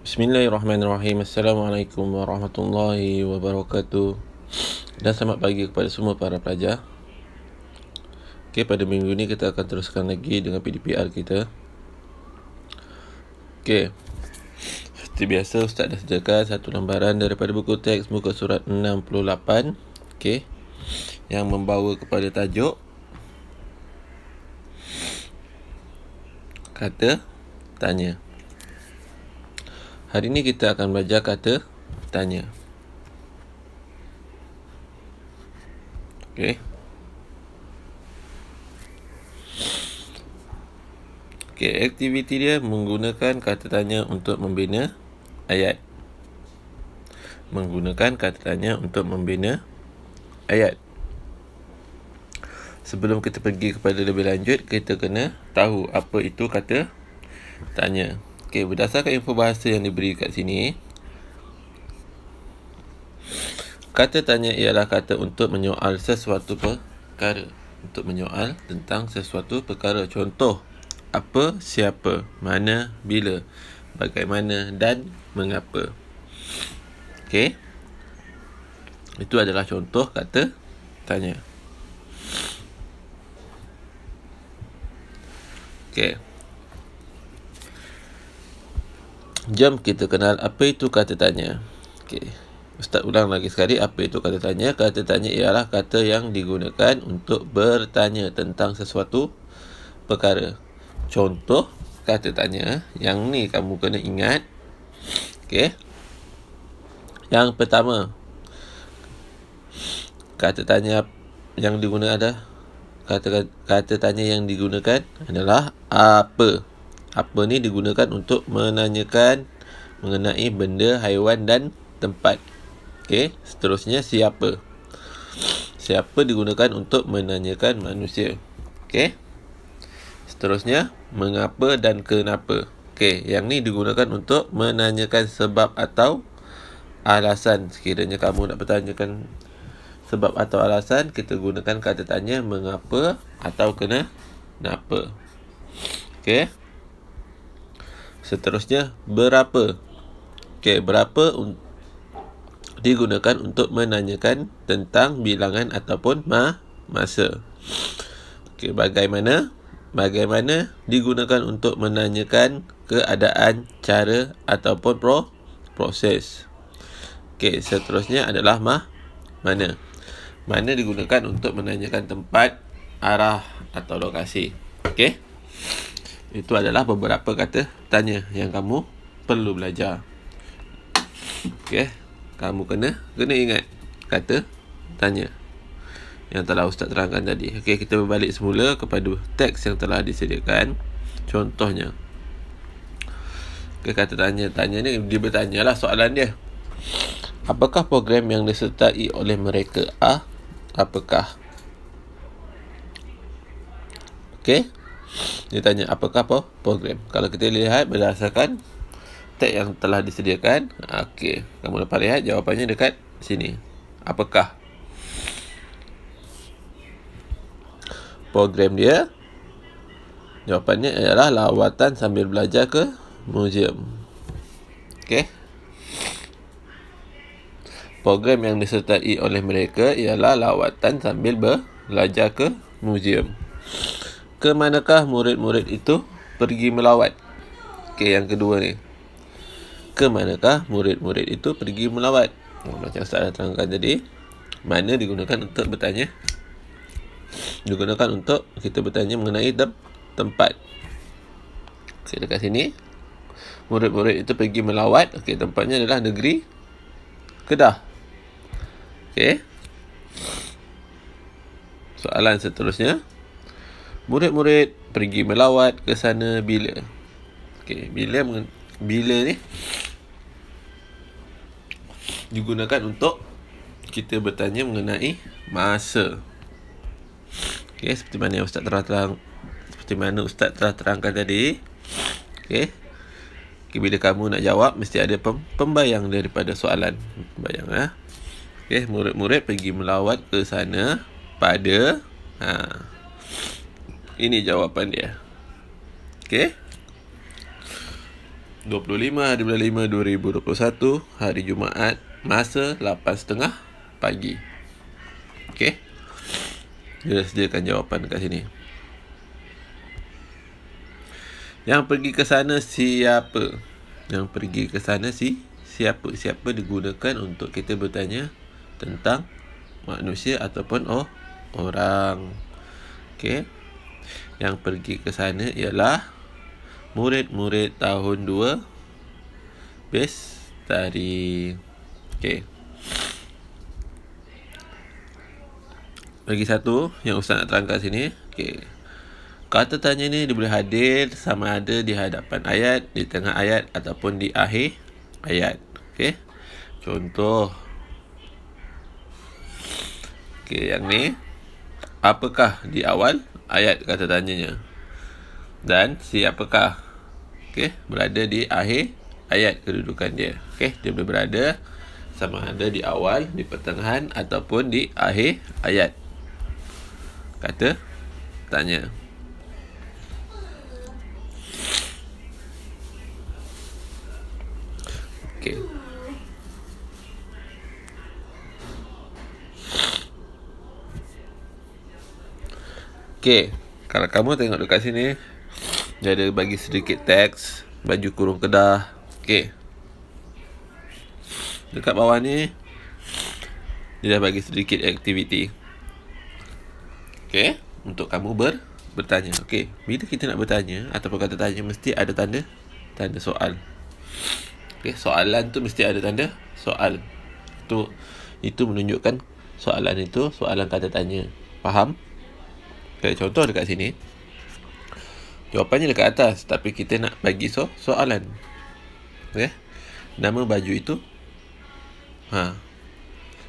Bismillahirrahmanirrahim. Assalamualaikum warahmatullahi wabarakatuh. Dan selamat pagi kepada semua para pelajar. Okey, pada minggu ni kita akan teruskan lagi dengan PDPR kita. Okey, seperti biasa Ustaz dah sediakan satu lembaran daripada buku teks muka surat 68. Okey, yang membawa kepada tajuk kata tanya. Hari ini kita akan belajar kata tanya. Okey. Okey, aktiviti dia menggunakan kata tanya untuk membina ayat. Menggunakan kata tanya untuk membina ayat. Sebelum kita pergi kepada lebih lanjut, kita kena tahu apa itu kata tanya. Okey, berdasarkan info bahasa yang diberi kat sini, kata tanya ialah kata untuk menyoal sesuatu perkara. Untuk menyoal tentang sesuatu perkara. Contoh, apa, siapa, mana, bila, bagaimana dan mengapa. Okey, itu adalah contoh kata tanya. Okey, jom kita kenal apa itu kata tanya. Okey, Ustaz ulang lagi sekali, apa itu kata tanya? Kata tanya ialah kata yang digunakan untuk bertanya tentang sesuatu perkara. Contoh kata tanya, yang ni kamu kena ingat. Okey, yang pertama, kata tanya yang digunakan adalah kata tanya yang digunakan adalah apa. Apa ni digunakan untuk menanyakan mengenai benda, haiwan dan tempat. Okey, seterusnya siapa. Siapa digunakan untuk menanyakan manusia. Okey, seterusnya mengapa dan kenapa. Okey, yang ni digunakan untuk menanyakan sebab atau alasan. Sekiranya kamu nak bertanyakan sebab atau alasan, kita gunakan kata tanya mengapa atau kenapa. Okey, seterusnya berapa. Okey, berapa digunakan untuk menanyakan tentang bilangan ataupun masa. Okey, bagaimana. Bagaimana digunakan untuk menanyakan keadaan, cara ataupun proses. Okey, seterusnya adalah mana. Mana digunakan untuk menanyakan tempat, arah atau lokasi. Okey, itu adalah beberapa kata tanya yang kamu perlu belajar. Okey, kamu kena ingat kata tanya yang telah Ustaz terangkan tadi. Okey, kita berbalik semula kepada teks yang telah disediakan. Contohnya, kata tanya ni, dia bertanyalah soalan dia. Apakah program yang disertai oleh mereka? Apakah? Okey, dia tanya apakah program. Kalau kita lihat berdasarkan teks yang telah disediakan, okey, kamu dapat lihat jawapannya dekat sini. Apakah? Program dia, jawapannya adalah lawatan sambil belajar ke muzium. Okey, program yang disertai oleh mereka ialah lawatan sambil belajar ke muzium. Ke manakah murid-murid itu pergi melawat? Okey, yang kedua ni, ke manakah murid-murid itu pergi melawat? Macam Ustaz dah terangkan tadi, mana digunakan untuk bertanya, digunakan untuk kita bertanya mengenai tempat. Okey, dekat sini murid-murid itu pergi melawat. Okey, tempatnya adalah negeri Kedah. Okey, soalan seterusnya, murid-murid pergi melawat ke sana bila? Okey, bila ni digunakan untuk kita bertanya mengenai masa. Okey, seperti mana Ustaz telah terangkan tadi. Okey, bila kamu nak jawab, mesti ada pembayang daripada soalan. Pembayang. Okey, murid-murid pergi melawat ke sana pada ini jawapan dia. Okey, 25 hari bulan 5 2021, hari Jumaat, masa 8.30 pagi. Okey. Dia sediakan jawapan dekat sini. Yang pergi ke sana siapa? Yang pergi ke sana siapa? Siapa digunakan untuk kita bertanya tentang manusia ataupun orang. Okey. Yang pergi ke sana ialah murid-murid tahun 2 Bestari. Okey. Bagi satu yang Ustaz nak terangkan sini. Okey. Kata tanya ni dia boleh hadir sama ada di hadapan ayat, di tengah ayat ataupun di akhir ayat. Okey. Contoh. Okey, yang ni apakah di awal ayat kata tanyanya? Dan siapakah? Okey, berada di akhir ayat kedudukan dia. Okey, dia boleh berada sama ada di awal, di pertengahan ataupun di akhir ayat kata tanya. Okey. Okey, kalau kamu tengok dekat sini, dia ada bagi sedikit teks, baju kurung kedah. Okey. Dekat bawah ni dia dah bagi sedikit aktiviti. Okey, untuk kamu bertanya. Okey, bila kita nak bertanya ataupun kata tanya mesti ada tanda soal. Okey, soalan tu mesti ada tanda soal. Itu menunjukkan soalan itu soalan kata tanya. Faham? Okay, contoh dekat sini. Jawapannya dekat atas, tapi kita nak bagi soalan. Okey. Nama baju itu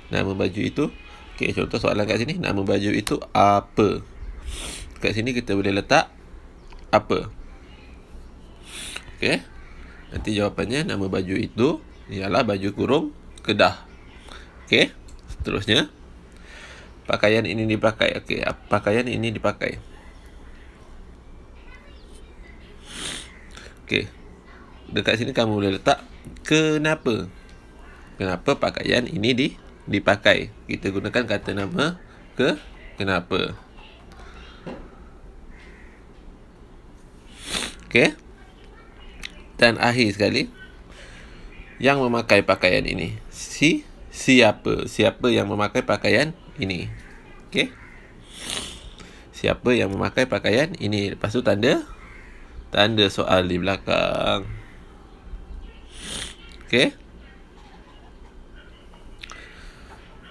nama baju itu. Okey, contoh soalan kat sini, nama baju itu apa? Kat sini kita boleh letak apa. Okey. Nanti jawapannya nama baju itu ialah baju kurung kedah. Okey. Seterusnya, pakaian ini dipakai. Okey, pakaian ini dipakai. Okey. Dekat sini kamu boleh letak kenapa. Kenapa pakaian ini dipakai? Kita gunakan kata nama kenapa. Okey. Dan akhir sekali, yang memakai pakaian ini. Siapa? Siapa yang memakai pakaian ini? Okey. Siapa yang memakai pakaian ini? Lepas tu tanda soal di belakang. Okey.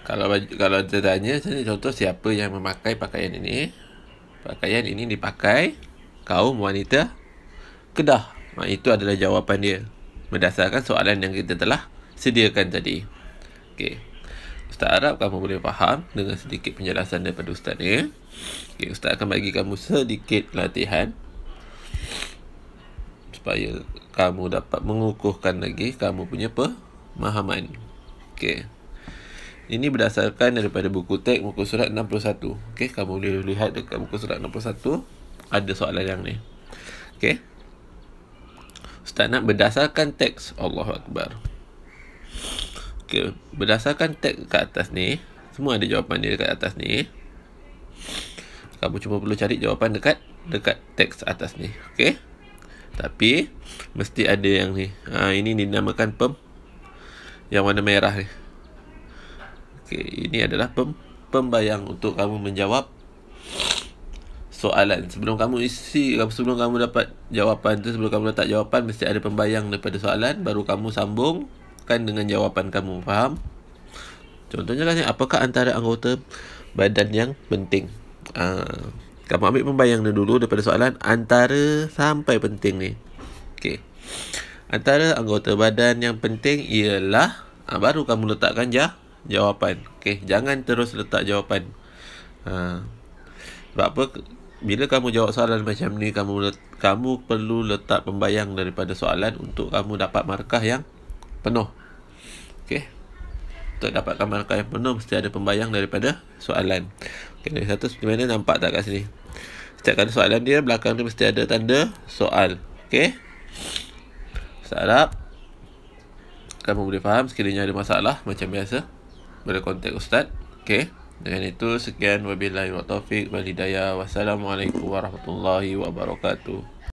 Kalau dia tanya, contoh siapa yang memakai pakaian ini? Pakaian ini dipakai kaum wanita Kedah. Itu adalah jawapan dia berdasarkan soalan yang kita telah sediakan tadi. Okey. Ustaz harap kamu boleh faham dengan sedikit penjelasan daripada Ustaz ni. Okey, Ustaz akan bagi kamu sedikit latihan supaya kamu dapat mengukuhkan lagi kamu punya pemahaman. Okey. Ini berdasarkan daripada buku teks muka surat 61. Okey, kamu boleh lihat dekat muka surat 61 ada soalan yang ni. Okey. Ustaz nak berdasarkan teks. Allahu Akbar. Okey, berdasarkan teks kat atas ni, semua ada jawapan dia dekat atas ni. Kamu cuma perlu cari jawapan dekat teks atas ni. Okey. Tapi mesti ada yang ni. Ini dinamakan yang warna merah ni. Okey, ini adalah pembayang untuk kamu menjawab soalan. Sebelum kamu dapat jawapan tu, sebelum kamu letak jawapan, mesti ada pembayang daripada soalan, baru kamu sambungkan dengan jawapan kamu. Faham? Contohnya kan, apakah antara anggota badan yang penting? Kamu ambil pembayang dulu daripada soalan antara sampai penting ni. Okey. Antara anggota badan yang penting ialah, baru kamu letakkan jawapan. Okey, jangan terus letak jawapan. Sebab apa? Bila kamu jawab soalan macam ni, kamu perlu letak pembayang daripada soalan untuk kamu dapat markah yang penuh. Okey. Untuk dapatkan markah yang penuh, mesti ada pembayang daripada soalan. Okey, dari satu seperti mana nampak tak kat sini? Setiap kali soalan dia, belakang dia mesti ada tanda soal. Okey. bahasa Arab. Kamu boleh faham. Sekiranya ada masalah, macam biasa, boleh kontak Ustaz. Okey. Dengan itu, sekian. Wabillahi wa taufiq wal hidayah. Wassalamualaikum warahmatullahi wabarakatuh.